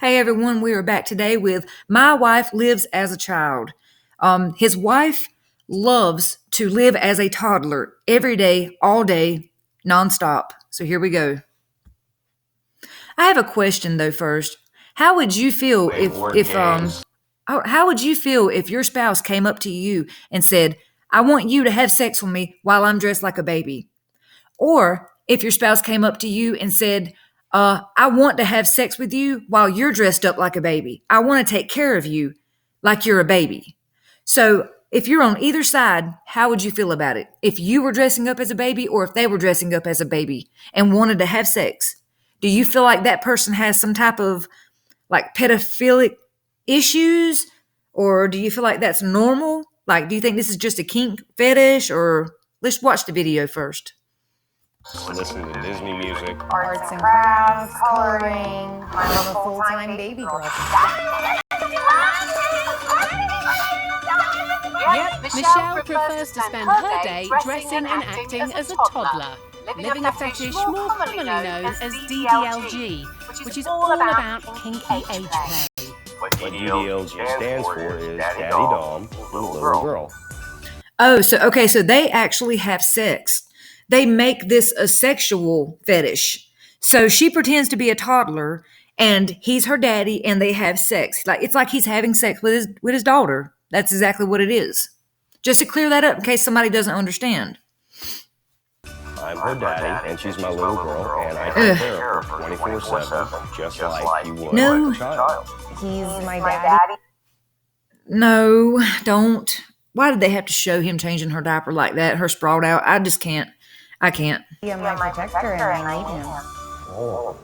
Hey everyone, we are back today with My Wife Lives as a Child. His wife loves to live as a toddler every day, all day, nonstop. So here we go. I have a question though first. How would you feel how would you feel if your spouse came up to you and said, "I want you to have sex with me while I'm dressed like a baby"? Or if your spouse came up to you and said, I want to have sex with you while you're dressed up like a baby. I want to take care of you like you're a baby. So if you're on either side, how would you feel about it? If you were dressing up as a baby or if they were dressing up as a baby and wanted to have sex, do you feel like that person has some type of like pedophilic issues? Or do you feel like that's normal? Like, do you think this is just a kink fetish? Or let's watch the video first. Listen to Disney music, arts and crafts, coloring. I'm a full-time baby girl. Yep, Michelle prefers to spend her day dressing and acting as a toddler, living a fetish more commonly known as DDLG, which is all about kinky age play. What DDLG stands for is daddydom, little girl. Oh, so they actually have sex. They make this a sexual fetish. So she pretends to be a toddler and he's her daddy and they have sex. Like it's like he's having sex with his daughter. That's exactly what it is. Just to clear that up in case somebody doesn't understand. I'm her daddy and she's my little girl and I take care of her 24/7 just like you would like a child. He's my daddy. No, don't. Why did they have to show him changing her diaper like that? Her sprawled out. I just can't. I can't. You're my protector and I need him. Oh.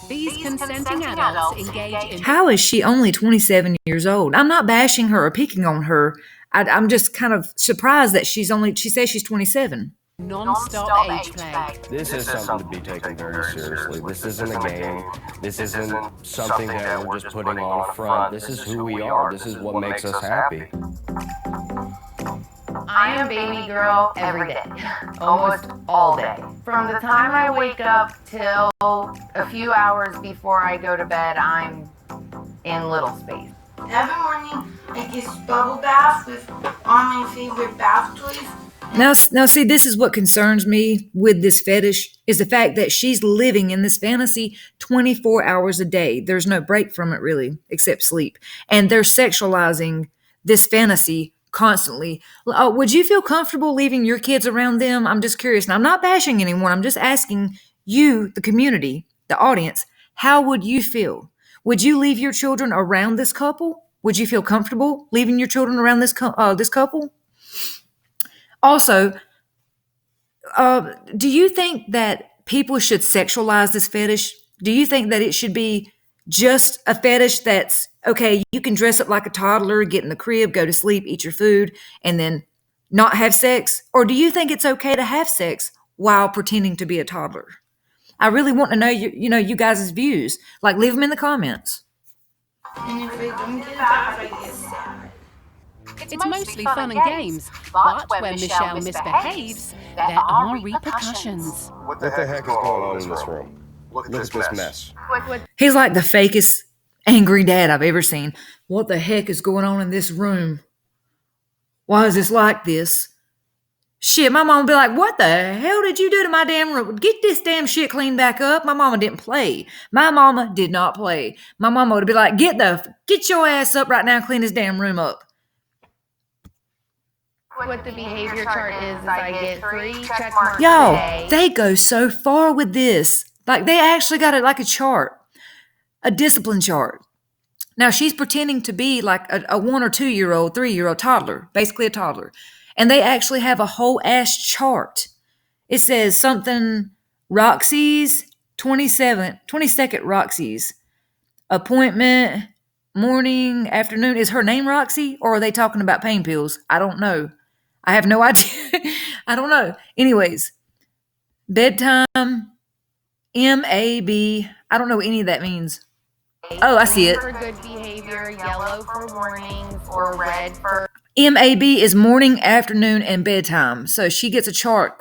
These consenting adults engage in... How is she only 27 years old? I'm not bashing her or picking on her. I'm just kind of surprised that she says she's 27. non-stop age play. This is something to be taken very seriously. This isn't a game. This isn't something that we're just putting on a front. This is who we are. This is what makes us happy. I am baby girl every day, almost all day. From the time I wake up till a few hours before I go to bed, I'm in little space. Every morning, I get bubble bath with all my favorite bath toys. Now, see, this is what concerns me with this fetish, is the fact that she's living in this fantasy 24 hours a day. There's no break from it, really, except sleep. And they're sexualizing this fantasy constantly. Would you feel comfortable leaving your kids around them? I'm just curious. Now, I'm not bashing anyone. I'm just asking you, the community, the audience, how would you feel? Would you leave your children around this couple? Would you feel comfortable leaving your children around this couple? Also, do you think that people should sexualize this fetish? Do you think that it should be just a fetish that's, okay, you can dress up like a toddler, get in the crib, go to sleep, eat your food, and then not have sex? Or do you think it's okay to have sex while pretending to be a toddler? I really want to know you guys' views. Like, leave them in the comments. And if I don't get bath, I get sad. It's mostly fun and games, but when Michelle misbehaves, there are repercussions. What the heck is going on in this room? Look at this mess. He's like the fakest angry dad I've ever seen. What the heck is going on in this room? Why is this like this? Shit, my mom would be like, what the hell did you do to my damn room? Get this damn shit cleaned back up. My mama didn't play. My mama did not play. My mama would be like, get your ass up right now and clean this damn room up. What the behavior chart is I get 3 checkmarks Y'all, a day. they go so far with this. Like, they actually got it like a chart, a discipline chart. Now, she's pretending to be like a 1 or 2 year old, 3-year-old toddler, basically a toddler. And they actually have a whole ass chart. It says something, Roxy's, 22nd Roxy's, appointment, morning, afternoon. Is her name Roxy, or are they talking about pain pills? I don't know. I have no idea. I don't know. Anyways, bedtime, MAB. I don't know what any of that means. Oh, I see it. For good behavior, yellow for warnings, or red for... MAB is morning, afternoon, and bedtime. So she gets a check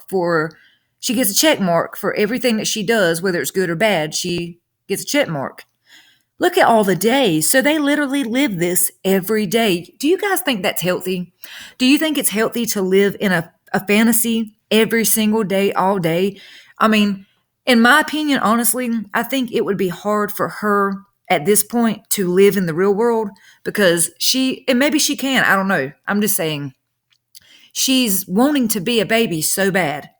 mark for everything that she does, whether it's good or bad. She gets a check mark. Look at all the days. So they literally live this every day. Do you guys think that's healthy? Do you think it's healthy to live in a fantasy every single day, all day? I mean, in my opinion, honestly, I think it would be hard for her at this point to live in the real world because and maybe she can, I don't know. I'm just saying, she's wanting to be a baby so bad,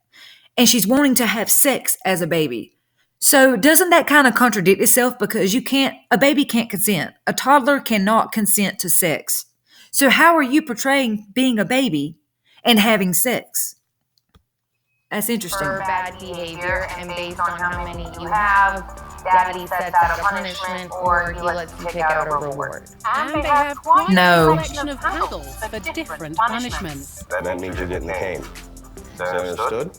and she's wanting to have sex as a baby. So doesn't that kind of contradict itself? Because a baby can't consent. A toddler cannot consent to sex. So how are you portraying being a baby and having sex? That's interesting. For bad behavior, and based on how many you have, Daddy sets out a punishment or he lets you pick out a reward. And they have quite No. a selection of paddles for different punishments. That means you're getting the cane. Is that understood?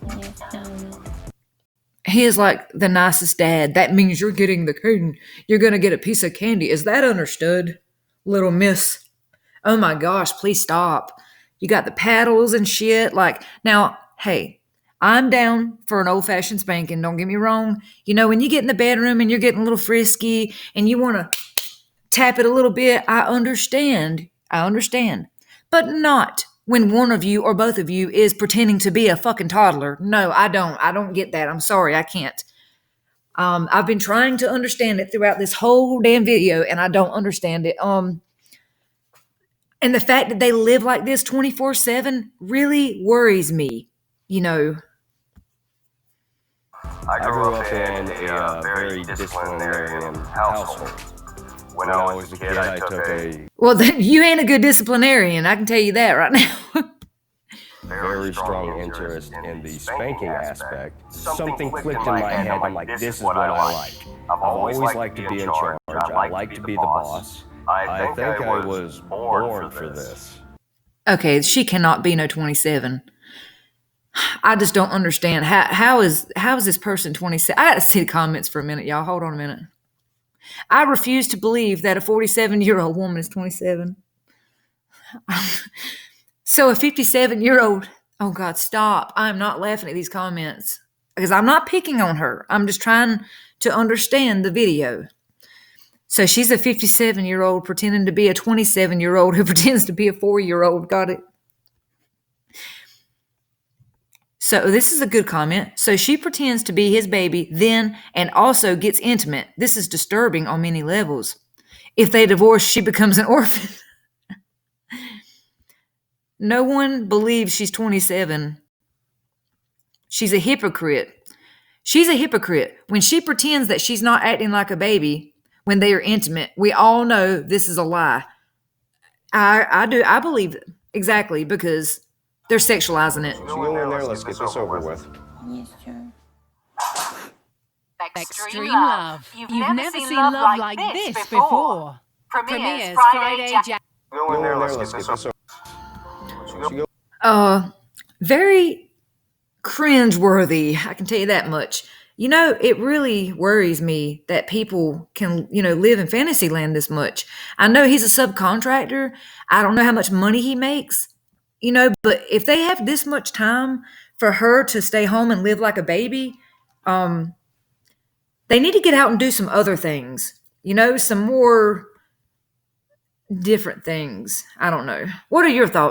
He is like the nicest dad. That means you're getting the cane. You're going to get a piece of candy. Is that understood, little miss? Oh my gosh, please stop. You got the paddles and shit. Like, now, hey, I'm down for an old-fashioned spanking. Don't get me wrong. You know, when you get in the bedroom and you're getting a little frisky and you want to tap it a little bit, I understand. But not when one of you or both of you is pretending to be a fucking toddler. No, I don't get that. I'm sorry, I can't. I've been trying to understand it throughout this whole damn video, and I don't understand it. And the fact that they live like this 24/7 really worries me, you know. I grew up in a very disciplinarian household. When I was a kid, I took a Well, then you ain't a good disciplinarian. I can tell you that right now. very strong interest in the spanking aspect. Something clicked in my head. I'm like, this is what I like. I've always liked to be in charge. I like to be the boss. I think I was born for this. Okay, she cannot be no 27. I just don't understand. How is this person 27? I got to see the comments for a minute, y'all. Hold on a minute. I refuse to believe that a 47-year-old woman is 27. So a 57-year-old, oh God, stop. I'm not laughing at these comments because I'm not picking on her. I'm just trying to understand the video. So she's a 57-year-old pretending to be a 27-year-old who pretends to be a 4-year-old. Got it? So this is a good comment. So she pretends to be his baby then and also gets intimate. This is disturbing on many levels. If they divorce, she becomes an orphan. No one believes she's 27. She's a hypocrite. She's a hypocrite. When she pretends that she's not acting like a baby when they are intimate, we all know this is a lie. I believe it. Exactly, because they're sexualizing it. So go in there, let's get this over with. Yes, sir. Extreme love. You've never seen love like this before. Premieres Friday, Go in there, let's get this over with. Very cringeworthy. I can tell you that much. You know, it really worries me that people can, live in fantasy land this much. I know he's a subcontractor. I don't know how much money he makes, but if they have this much time for her to stay home and live like a baby, they need to get out and do some other things, some more different things. I don't know. What are your thoughts?